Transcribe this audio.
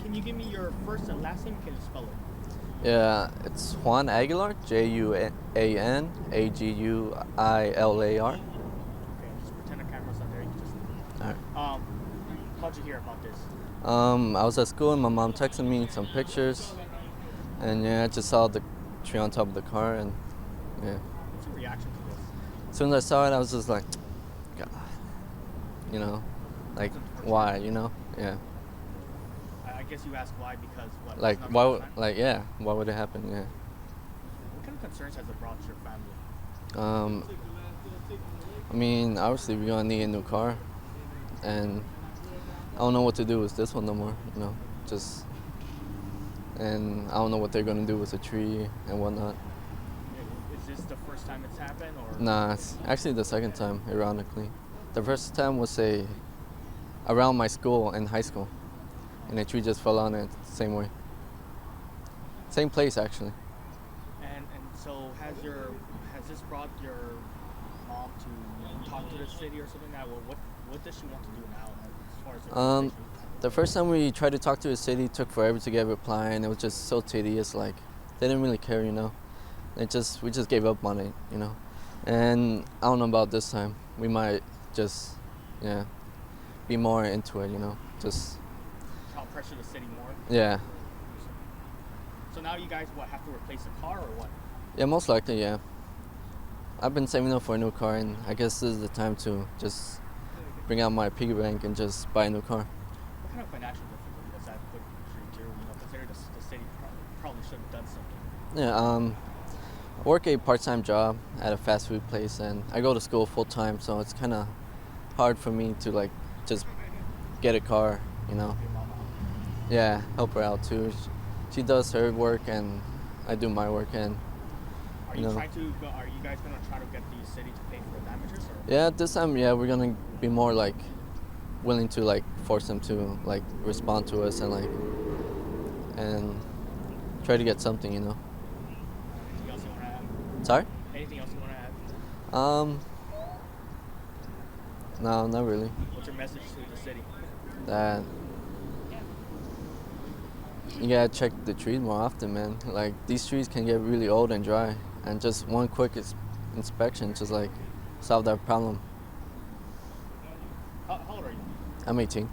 Can you give me your first and last name? Can you spell it? Yeah, it's Juan Aguilar, Juanaguilar. Okay, just pretend the camera's not there. You can just. All right. How'd you hear about this? I was at school and my mom texted me some pictures, and yeah, I just saw the tree on top of the car, and yeah. What's your reaction to this? As soon as I saw it, I was just like, God, you know, like why, yeah. I guess you ask why because what? Like it's not why, the first time? why would it happen? Yeah. What kind of concerns has it brought to your family? I mean, obviously we're gonna need a new car, and I don't know what to do with this one no more. Just, and I don't know what they're gonna do with the tree and whatnot. Is this the first time it's happened, or? Nah, it's actually the second time, ironically. The first time was around my school in high school, and a tree just fell on it the same way. Same place, actually. And so has this brought your mom to talk to the city or something like that? Well, what does she want to do now as far as the conversation? The first time we tried to talk to the city, it took forever to get a reply, and it was just so tedious. Like, they didn't really care, we just gave up on it, And I don't know about this time. We might just, be more into it, Just. Help pressure the city more. Yeah. So now you guys have to replace the car or what? Yeah, most likely, yeah. I've been saving up for a new car, and I guess this is the time to just bring out my piggy bank and just buy a new car. What kind of financial difficulty does that put you through? Considering the city probably should have done something. Yeah, I work a part-time job at a fast food place, and I go to school full-time, so it's kind of hard for me to just get a car, Your mom out. Yeah, help her out too. She does her work and I do my work, and Are you guys gonna try to get the city to pay for the damages? Or? yeah, this time, yeah, we're gonna be more willing to force them to respond to us and try to get something, Anything else you wanna add? Sorry? Anything else you wanna add? No, not really. What's your message to the city? That you gotta check the trees more often, man. These trees can get really old and dry, and just one quick inspection just solve that problem. How old are you? I'm 18.